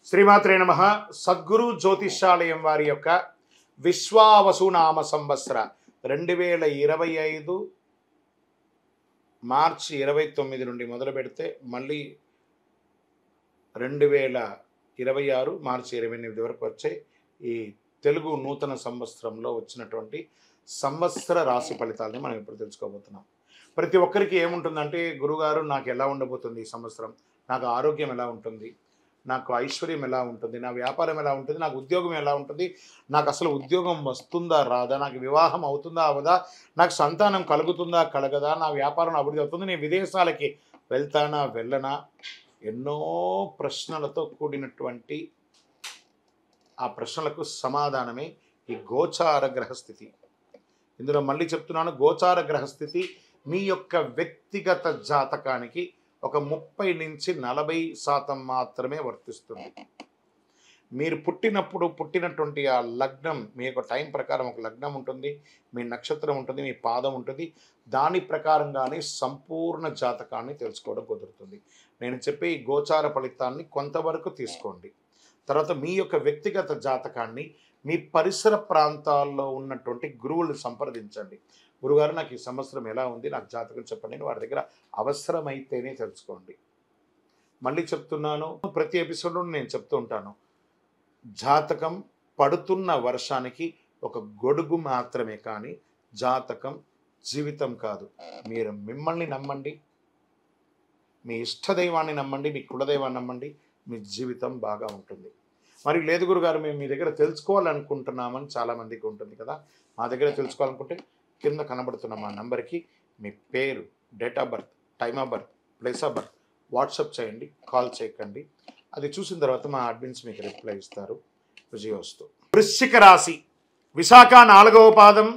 శ్రీమాత్రే నమః. సద్గురు జ్యోతిష్యాలయం వారి యొక్క విశ్వావసునామ సంవత్సర 2025 మార్చి 29 నుండి మొదలు పెడితే మళ్ళీ 2026 మార్చి 28 వరకు వచ్చే ఈ తెలుగు నూతన సంవత్సరంలో వచ్చినటువంటి సంవత్సర రాశి ఫలితాలని మనం ఇప్పుడు తెలుసుకోబోతున్నాం. ప్రతి ఒక్కరికి ఏముంటుందంటే, గురుగారు నాకు ఎలా ఉండబోతుంది ఈ సంవత్సరం, నాకు ఆరోగ్యం ఎలా ఉంటుంది, నాకు ఐశ్వర్యం ఎలా ఉంటుంది, నా వ్యాపారం ఎలా ఉంటుంది, నాకు ఉద్యోగం ఎలా ఉంటుంది, నాకు అసలు ఉద్యోగం వస్తుందా రాదా, నాకు వివాహం అవుతుందా అవదా, నాకు సంతానం కలుగుతుందా కలగదా, నా వ్యాపారం అభివృద్ధి అవుతుంది, నేను విదేశాలకి వెళ్తానా వెళ్ళనా, ఎన్నో ప్రశ్నలతో కూడినటువంటి ఆ ప్రశ్నలకు సమాధానమే ఈ గోచార గ్రహస్థితి. ఇందులో మళ్ళీ చెప్తున్నాను, గోచార గ్రహస్థితి మీ యొక్క వ్యక్తిగత జాతకానికి ఒక 30 నుంచి 40% మాత్రమే వర్తిస్తుంది. మీరు పుట్టినటువంటి ఆ లగ్నం, మీ యొక్క టైం ప్రకారం ఒక లగ్నం ఉంటుంది, మీ నక్షత్రం ఉంటుంది, మీ పాదం ఉంటుంది, దాని ప్రకారంగానే సంపూర్ణ జాతకాన్ని తెలుసుకోవడం కుదురుతుంది. నేను చెప్పే ఈ గోచార ఫలితాన్ని కొంతవరకు తీసుకోండి. తర్వాత మీ యొక్క వ్యక్తిగత జాతకాన్ని మీ పరిసర ప్రాంతాల్లో ఉన్నటువంటి గురువులను సంప్రదించండి. గురుగారు నాకు ఈ సంవత్సరం ఎలా ఉంది, నాకు జాతకం చెప్పండి, వారి దగ్గర అవసరమైతేనే తెలుసుకోండి. మళ్ళీ చెప్తున్నాను, ప్రతి ఎపిసోడ్లో నేను చెప్తూ ఉంటాను, జాతకం పడుతున్న వర్షానికి ఒక గొడుగు మాత్రమే, కానీ జాతకం జీవితం కాదు. మీరు మిమ్మల్ని నమ్మండి, మీ ఇష్టదైవాన్ని నమ్మండి, మీ కులదైవాన్ని నమ్మండి, మీ జీవితం బాగా ఉంటుంది. మరి లేదు గురుగారు, మేము మీ దగ్గర తెలుసుకోవాలనుకుంటున్నామని చాలామందికి ఉంటుంది కదా. మా దగ్గర తెలుసుకోవాలనుకుంటే కింద కనబడుతున్న మా నంబర్కి మీ పేరు, date of birth, time of birth, place of birth WhatsApp చేయండి, కాల్ చేయకండి. అది చూసిన తర్వాత మా అడ్మిన్స్ మీకు రిప్లై ఇస్తారు. విజయోస్తు. వృశ్చిక రాశి, విశాఖ 4వ పాదం,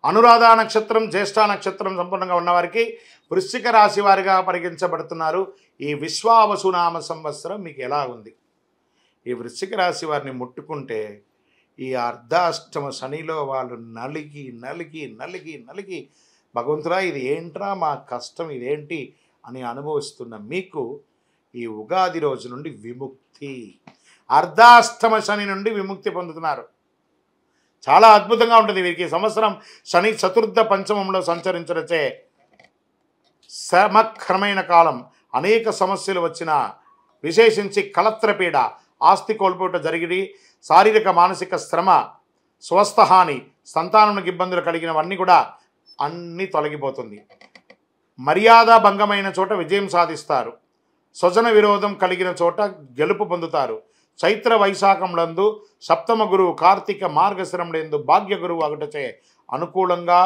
అనురాధ నక్షత్రం, జ్యేష్ఠ నక్షత్రం సంపూర్ణంగా ఉన్నవారికి వృశ్చిక రాశి వారిగా పరిగణించబడుతున్నారు. ఈ విశ్వావసునామ సంవత్సరం మీకు ఎలా ఉంది? ఈ వృశ్చిక రాశి వారిని ముట్టుకుంటే ఈ అర్ధాష్టమ శనిలో వాళ్ళు నలిగి నలిగి నలిగి నలిగి భగవంతురా ఇది ఏంట్రా మా కష్టం ఇదేంటి అని అనుభవిస్తున్న మీకు ఈ ఉగాది రోజు నుండి విముక్తి, అర్ధాష్టమ శని నుండి విముక్తి పొందుతున్నారు. చాలా అద్భుతంగా ఉంటుంది వీరికి. సంవత్సరం శని చతుర్థ పంచమంలో సంచరించడచే సమక్రమైన కాలం. అనేక సమస్యలు వచ్చిన, విశేషించి కలత్రపీడ, ఆస్తి కోల్పోవటం జరిగి, శారీరక మానసిక శ్రమ, స్వస్థహాని, సంతానానికి ఇబ్బందులు కలిగినవన్నీ కూడా అన్నీ తొలగిపోతుంది. మర్యాద భంగమైన చోట విజయం సాధిస్తారు. స్వజన విరోధం కలిగిన చోట గెలుపు పొందుతారు. చైత్ర వైశాఖంలందు సప్తమ గురువు, కార్తీక మార్గశిరంలందు భాగ్య గురువు అగుటచే అనుకూలంగా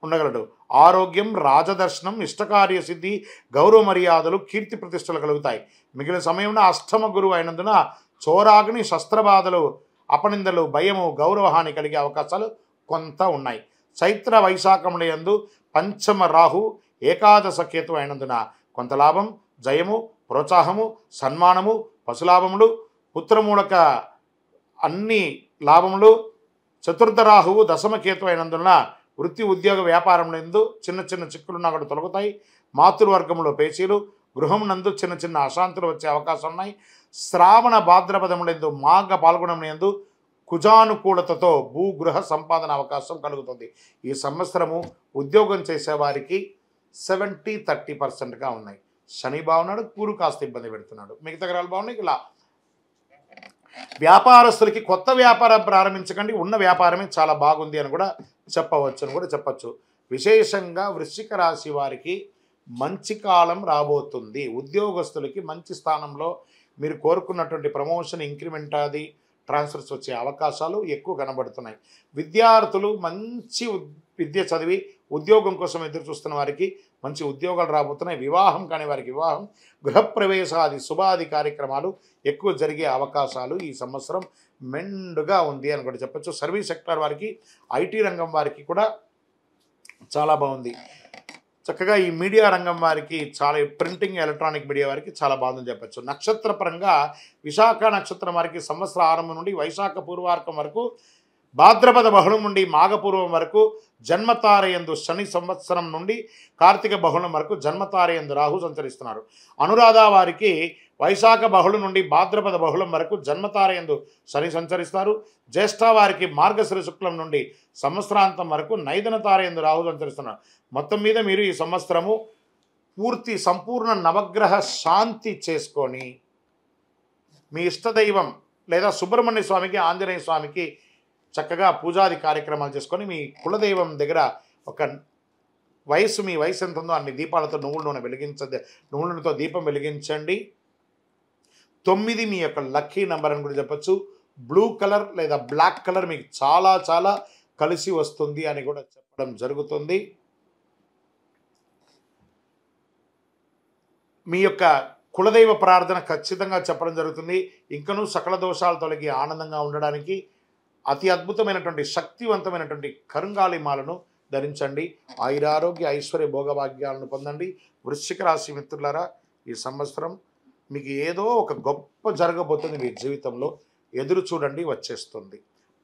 ఉండగలడు. ఆరోగ్యం, రాజదర్శనం, ఇష్టకార్య సిద్ధి, గౌరవ మర్యాదలు, కీర్తి ప్రతిష్టలు కలుగుతాయి. మిగిలిన సమయంలో అష్టమ గురువు అయినందున చోరాగ్ని, శస్త్రబాధలు, అపనిందలు, భయము, గౌరవహాని కలిగే అవకాశాలు కొంత ఉన్నాయి. చైత్ర వైశాఖముల యందు పంచమ రాహు, ఏకాదశ కేతు అయినందున కొంత లాభం, జయము, ప్రోత్సాహము, సన్మానము, పశులాభములు, పుత్రమూలక అన్ని లాభములు. చతుర్థ రాహువు దశమ కేతు అయినందున వృత్తి, ఉద్యోగ, వ్యాపారములందు చిన్న చిన్న చిక్కులున్నా కూడా తొలగుతాయి. మాతృవర్గంలో పేచీలు, గృహం నందు చిన్న చిన్న అశాంతులు వచ్చే అవకాశం ఉన్నాయి. శ్రావణ భాద్రపదములందు మాఘ పాల్గొనములందు కుజానుకూలతతో భూగృహ సంపాదన అవకాశం కలుగుతుంది. ఈ సంవత్సరము ఉద్యోగం చేసేవారికి 70-30%గా ఉన్నాయి. శని బాగున్నాడు, గురు కాస్త ఇబ్బంది పెడుతున్నాడు, మిగతా గ్రహాలు బాగున్నాయి. ఇలా వ్యాపారస్తులకి కొత్త వ్యాపారం ప్రారంభించకండి, ఉన్న వ్యాపారమే చాలా బాగుంది అని కూడా చెప్పచ్చు. విశేషంగా వృశ్చిక రాశి వారికి మంచి కాలం రాబోతుంది. ఉద్యోగస్తులకి మంచి స్థానంలో మీరు కోరుకున్నటువంటి ప్రమోషన్, ఇంక్రిమెంట్, అది ట్రాన్స్ఫర్స్ వచ్చే అవకాశాలు ఎక్కువ కనబడుతున్నాయి. విద్యార్థులు మంచి విద్య చదివి ఉద్యోగం కోసం ఎదురు చూస్తున్న వారికి మంచి ఉద్యోగాలు రాబోతున్నాయి. వివాహం కాని వారికి వివాహం, గృహప్రవేశాది శుభాది కార్యక్రమాలు ఎక్కువ జరిగే అవకాశాలు ఈ సంవత్సరం మెండుగా ఉంది అని కూడా చెప్పచ్చు. సర్వీస్ సెక్టార్ వారికి, ఐటీ రంగం వారికి కూడా చాలా బాగుంది. చక్కగా ఈ మీడియా రంగం వారికి, చాలా ప్రింటింగ్, ఎలక్ట్రానిక్ మీడియా వారికి చాలా బాగుందని చెప్పచ్చు. నక్షత్ర పరంగా విశాఖ నక్షత్రం వారికి సంవత్సర ఆరంభం నుండి వైశాఖ పూర్వార్కం వరకు భాద్రపద బహుళం నుండి మాఘపూర్వం వరకు జన్మతారయందు శని సంవత్సరం నుండి కార్తీక బహుళం వరకు జన్మతారయందు రాహు సంచరిస్తున్నారు. అనురాధ వారికి వైశాఖ బహుళం నుండి భాద్రపద బహుళం వరకు జన్మతారయందు శని సంచరిస్తారు. జ్యేష్ఠ వారికి మార్గశిర శుక్లం నుండి సంవత్సరాంతం వరకు నైదన తారయందు రాహు సంచరిస్తున్నారు. మొత్తం మీద మీరు ఈ సంవత్సరము పూర్తి సంపూర్ణ నవగ్రహ శాంతి చేసుకొని మీ ఇష్టదైవం లేదా సుబ్రహ్మణ్య స్వామికి, ఆంజనేయ స్వామికి చక్కగా పూజాది కార్యక్రమాలు చేసుకొని మీ కులదైవం దగ్గర ఒక మీ వయసు ఎంత ఉందో అన్ని దీపాలతో నువ్వుల నూనెతో దీపం వెలిగించండి. 9 మీ యొక్క లక్కీ నెంబర్ అని కూడా చెప్పచ్చు. బ్లూ కలర్ లేదా బ్లాక్ కలర్ మీకు చాలా చాలా కలిసి వస్తుంది అని కూడా చెప్పడం జరుగుతుంది. మీ యొక్క కులదైవ ప్రార్థన ఖచ్చితంగా చెప్పడం జరుగుతుంది. ఇంకనూ సకల దోషాలు తొలగి ఆనందంగా ఉండడానికి అతి అద్భుతమైనటువంటి శక్తివంతమైనటువంటి కరుంగాలి మాలను ధరించండి. ఆయురారోగ్య ఐశ్వర్య భోగభాగ్యాలను పొందండి. వృశ్చిక రాశి మిత్రులారా, ఈ సంవత్సరం మీకు ఏదో ఒక గొప్ప జరగబోతుంది. మీ జీవితంలో ఎదురు చూడండి, వచ్చేస్తుంది.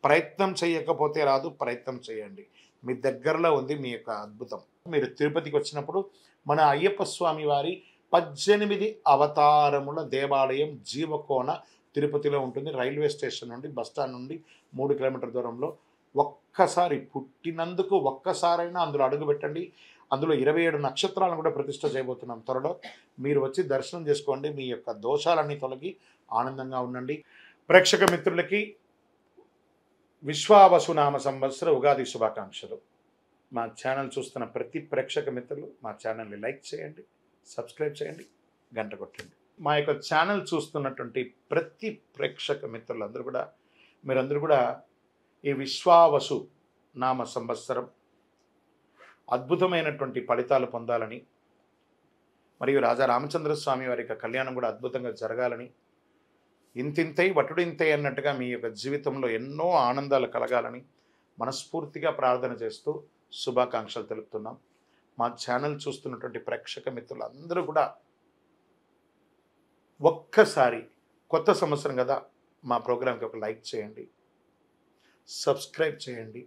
ప్రయత్నం చేయకపోతే రాదు, ప్రయత్నం చేయండి. మీ దగ్గరలో ఉంది మీ యొక్క అద్భుతం. మీరు తిరుపతికి వచ్చినప్పుడు మన అయ్యప్ప స్వామి వారి 18 అవతారముల దేవాలయం జీవకోన తిరుపతిలో ఉంటుంది. రైల్వే స్టేషన్ నుండి బస్టాండ్ నుండి 3 కిలోమీటర్ల దూరంలో. ఒక్కసారి పుట్టినందుకు ఒక్కసారైనా అందులో అడుగు పెట్టండి. అందులో 27 నక్షత్రాలను కూడా ప్రతిష్ఠ చేయబోతున్నాం త్వరలో. మీరు వచ్చి దర్శనం చేసుకోండి. మీ యొక్క దోషాలన్నీ తొలగి ఆనందంగా ఉండండి. ప్రేక్షక మిత్రులకి విశ్వావసునామ సంవత్సర ఉగాది శుభాకాంక్షలు. మా ఛానల్ చూస్తున్న ప్రతి ప్రేక్షక మిత్రులు మా ఛానల్ని లైక్ చేయండి, సబ్స్క్రైబ్ చేయండి, గంట కొట్టండి. మా యొక్క ఛానల్ చూస్తున్నటువంటి ప్రతి ప్రేక్షక మిత్రులందరూ మీరందరూ కూడా ఈ విశ్వావసు నామ సంవత్సరం అద్భుతమైనటువంటి ఫలితాలు పొందాలని, మరియు రాజా రామచంద్ర స్వామి వారి యొక్క కళ్యాణం కూడా అద్భుతంగా జరగాలని, ఇంతింతై వటుడింతై అన్నట్టుగా మీ యొక్క జీవితంలో ఎన్నో ఆనందాలు కలగాలని మనస్ఫూర్తిగా ప్రార్థన చేస్తూ శుభాకాంక్షలు తెలుపుతున్నాం. మా ఛానల్ చూస్తున్నటువంటి ప్రేక్షక మిత్రులందరూ కూడా ఒక్కసారి కొత్త సంవత్సరం కదా, మా ప్రోగ్రాంకి ఒక లైక్ చేయండి, సబ్స్క్రైబ్ చేయండి,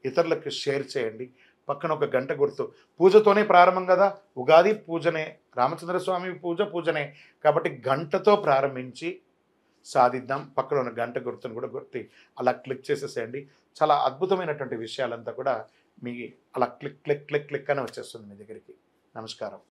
ఇతరులకు షేర్ చేయండి. పక్కన ఒక గంట గుర్తు. పూజతోనే ప్రారంభం కదా, ఉగాది పూజనే, రామచంద్ర స్వామి పూజనే కాబట్టి గంటతో ప్రారంభించి సాధిద్దాం. పక్కన ఉన్న గంట గుర్తును కూడా గుర్తి అలా క్లిక్ చేసేసేయండి. చాలా అద్భుతమైనటువంటి విషయాలంతా కూడా మీ అలా క్లిక్ క్లిక్ క్లిక్ క్లిక్ అని వచ్చేస్తుంది మీ దగ్గరికి. నమస్కారం.